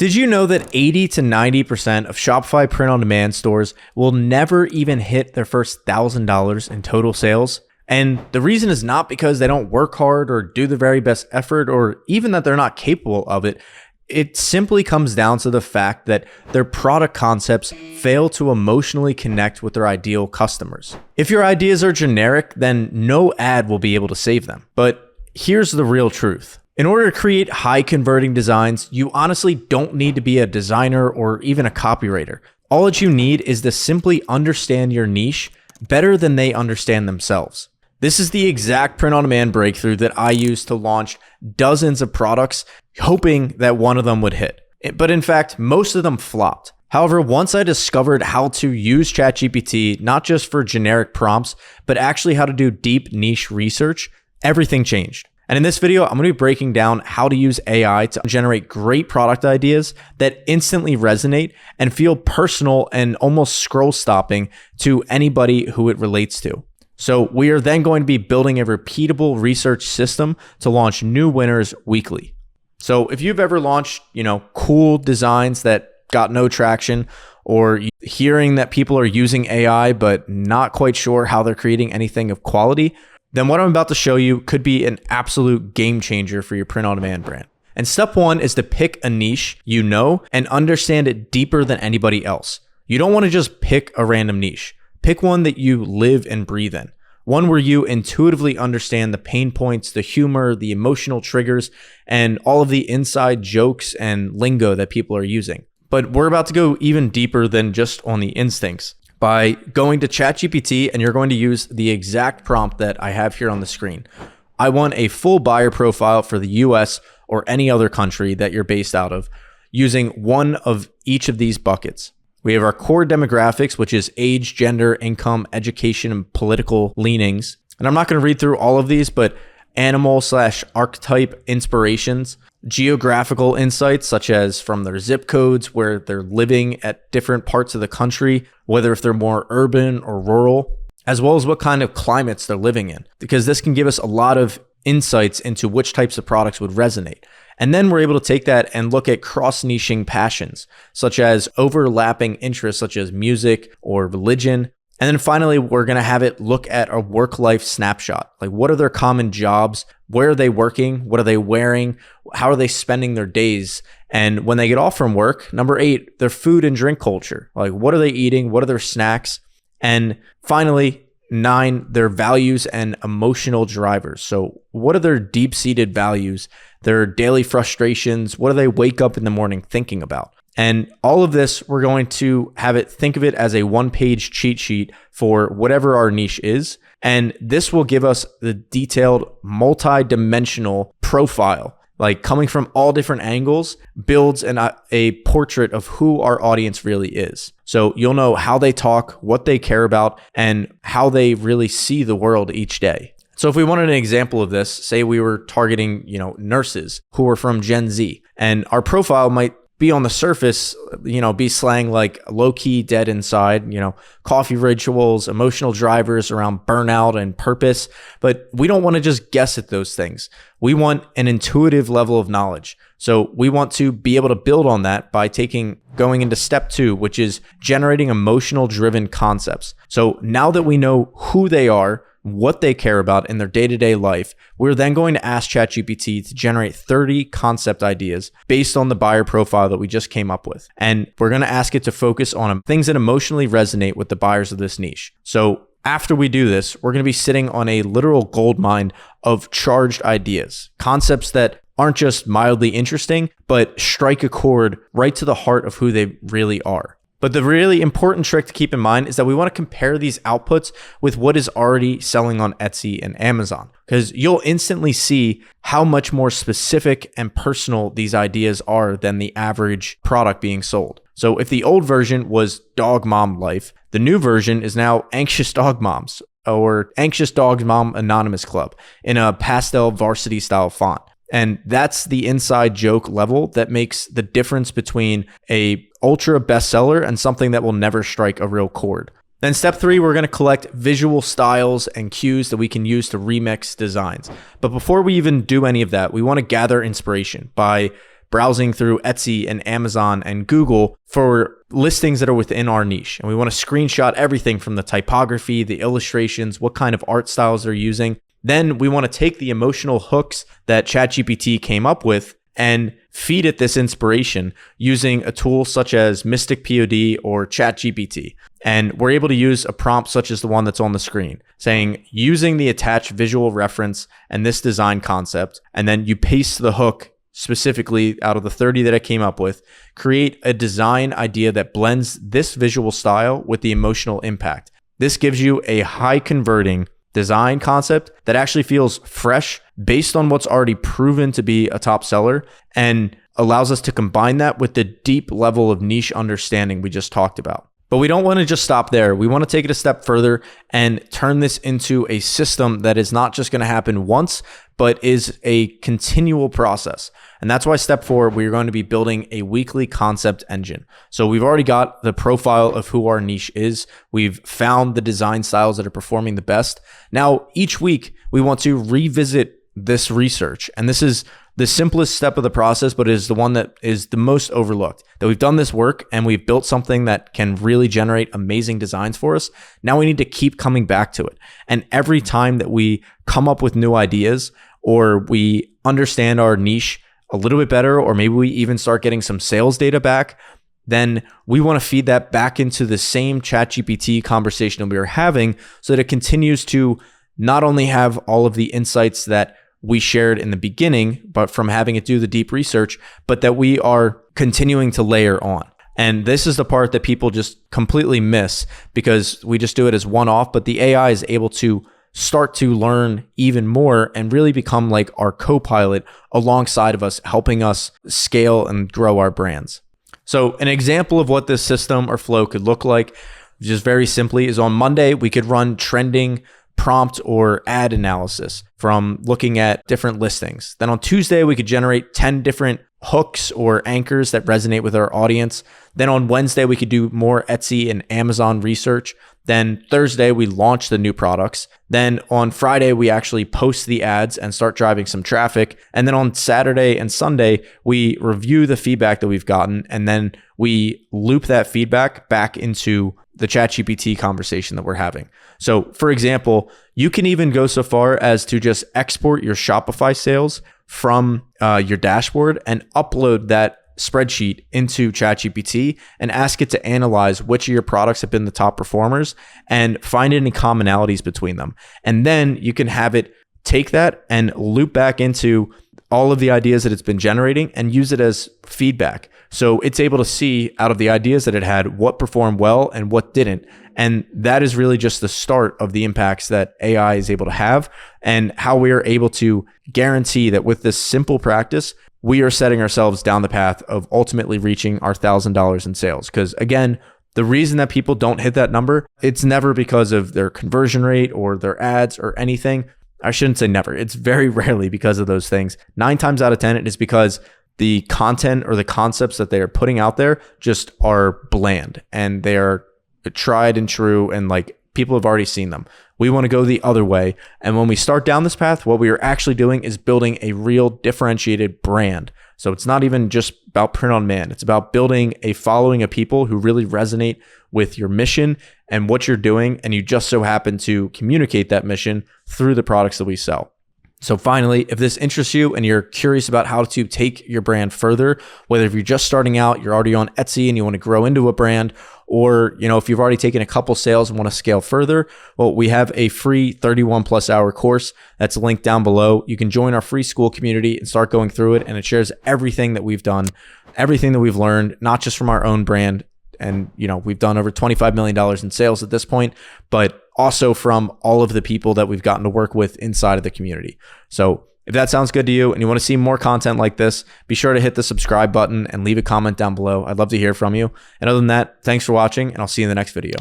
Did you know that 80 to 90% of Shopify print-on-demand stores will never even hit their first $1,000 in total sales? And the reason is not because they don't work hard or do the very best effort or even that they're not capable of it. It simply comes down to the fact that their product concepts fail to emotionally connect with their ideal customers. If your ideas are generic, then no ad will be able to save them. But here's the real truth. In order to create high converting designs, you honestly don't need to be a designer or even a copywriter. All that you need is to simply understand your niche better than they understand themselves. This is the exact print-on-demand breakthrough that I used to launch dozens of products, hoping that one of them would hit. But in fact, most of them flopped. However, once I discovered how to use ChatGPT, not just for generic prompts, but actually how to do deep niche research, everything changed. And in this video, I'm going to be breaking down how to use AI to generate great product ideas that instantly resonate and feel personal and almost scroll stopping to anybody who it relates to. So we are then going to be building a repeatable research system to launch new winners weekly. So if you've ever launched, cool designs that got no traction, or hearing that people are using AI but not quite sure how they're creating anything of quality, then what I'm about to show you could be an absolute game changer for your print-on-demand brand. And step one is to pick a niche you know and understand it deeper than anybody else. You don't want to just pick a random niche. Pick one that you live and breathe in. One where you intuitively understand the pain points, the humor, the emotional triggers, and all of the inside jokes and lingo that people are using. But we're about to go even deeper than just on the instincts by going to ChatGPT, and you're going to use the exact prompt that I have here on the screen. I want a full buyer profile for the US or any other country that you're based out of, using one of each of these buckets. We have our core demographics, which is age, gender, income, education, and political leanings. And I'm not going to read through all of these, but animal/archetype inspirations, geographical insights, such as from their zip codes, where they're living at different parts of the country, whether if they're more urban or rural, as well as what kind of climates they're living in, because this can give us a lot of insights into which types of products would resonate. And then we're able to take that and look at cross-niching passions, such as overlapping interests such as music or religion. And then finally, we're going to have it look at a work-life snapshot. Like, what are their common jobs? Where are they working? What are they wearing? How are they spending their days? And when they get off from work, number 8, their food and drink culture. Like, what are they eating? What are their snacks? And finally, 9, their values and emotional drivers. So what are their deep-seated values, their daily frustrations? What do they wake up in the morning thinking about? And all of this, we're going to have it, think of it as a one-page cheat sheet for whatever our niche is. And this will give us the detailed multi-dimensional profile, like coming from all different angles, builds a portrait of who our audience really is. So you'll know how they talk, what they care about, and how they really see the world each day. So if we wanted an example of this, say we were targeting, nurses who are from Gen Z, and our profile might be on the surface, be slang like low-key dead inside, coffee rituals, emotional drivers around burnout and purpose. But we don't want to just guess at those things. We want an intuitive level of knowledge. So we want to be able to build on that by going into step 2, which is generating emotional driven concepts. So now that we know who they are, what they care about in their day-to-day life, we're then going to ask ChatGPT to generate 30 concept ideas based on the buyer profile that we just came up with. And we're going to ask it to focus on things that emotionally resonate with the buyers of this niche. So after we do this, we're going to be sitting on a literal gold mine of charged ideas, concepts that aren't just mildly interesting, but strike a chord right to the heart of who they really are. But the really important trick to keep in mind is that we want to compare these outputs with what is already selling on Etsy and Amazon, because you'll instantly see how much more specific and personal these ideas are than the average product being sold. So if the old version was Dog Mom Life, the new version is now Anxious Dog Moms or Anxious Dog Mom Anonymous Club in a pastel varsity style font. And that's the inside joke level that makes the difference between a ultra bestseller and something that will never strike a real chord. Then step 3, we're going to collect visual styles and cues that we can use to remix designs. But before we even do any of that, we want to gather inspiration by browsing through Etsy and Amazon and Google for listings that are within our niche. And we want to screenshot everything from the typography, the illustrations, what kind of art styles they're using. Then we want to take the emotional hooks that ChatGPT came up with and feed it this inspiration using a tool such as Mystic POD or ChatGPT. And we're able to use a prompt such as the one that's on the screen, saying using the attached visual reference and this design concept, and then you paste the hook specifically out of the 30 that I came up with, create a design idea that blends this visual style with the emotional impact. This gives you a high converting design concept that actually feels fresh based on what's already proven to be a top seller and allows us to combine that with the deep level of niche understanding we just talked about. But we don't want to just stop there. We want to take it a step further and turn this into a system that is not just going to happen once, but is a continual process. And that's why step 4, we're going to be building a weekly concept engine. So we've already got the profile of who our niche is. We've found the design styles that are performing the best. Now, each week we want to revisit this research. And this is the simplest step of the process, but it is the one that is the most overlooked. That we've done this work and we've built something that can really generate amazing designs for us. Now we need to keep coming back to it. And every time that we come up with new ideas or we understand our niche a little bit better, or maybe we even start getting some sales data back, then we want to feed that back into the same ChatGPT conversation that we were having so that it continues to not only have all of the insights that we shared in the beginning, but from having it do the deep research, but that we are continuing to layer on. And this is the part that people just completely miss because we just do it as one-off, but the AI is able to start to learn even more and really become like our co-pilot alongside of us, helping us scale and grow our brands. So an example of what this system or flow could look like, just very simply, is on Monday, we could run trending prompt or ad analysis from looking at different listings. Then on Tuesday, we could generate 10 different hooks or anchors that resonate with our audience. Then on Wednesday, we could do more Etsy and Amazon research. Then Thursday, we launch the new products. Then on Friday, we actually post the ads and start driving some traffic. And then on Saturday and Sunday, we review the feedback that we've gotten. And then we loop that feedback back into the ChatGPT conversation that we're having. So for example, you can even go so far as to just export your Shopify sales from your dashboard and upload that spreadsheet into ChatGPT and ask it to analyze which of your products have been the top performers and find any commonalities between them. And then you can have it take that and loop back into all of the ideas that it's been generating and use it as feedback. So it's able to see out of the ideas that it had what performed well and what didn't. And that is really just the start of the impacts that AI is able to have and how we are able to guarantee that with this simple practice, we are setting ourselves down the path of ultimately reaching our $1,000 in sales. Because again, the reason that people don't hit that number, it's never because of their conversion rate or their ads or anything. I shouldn't say never. It's very rarely because of those things. 9 times out of 10, it is because the content or the concepts that they are putting out there just are bland and they are tried and true and like people have already seen them. We want to go the other way. And when we start down this path, what we are actually doing is building a real differentiated brand. So it's not even just about print on demand. It's about building a following of people who really resonate with your mission and what you're doing. And you just so happen to communicate that mission through the products that we sell. So finally, if this interests you and you're curious about how to take your brand further, whether if you're just starting out, you're already on Etsy and you want to grow into a brand, or if you've already taken a couple sales and want to scale further, well, we have a free 31+ hour course that's linked down below. You can join our free school community and start going through it, and it shares everything that we've done, everything that we've learned, not just from our own brand. And, we've done over $25 million in sales at this point, but also from all of the people that we've gotten to work with inside of the community. So if that sounds good to you and you want to see more content like this, be sure to hit the subscribe button and leave a comment down below. I'd love to hear from you. And other than that, thanks for watching, and I'll see you in the next video.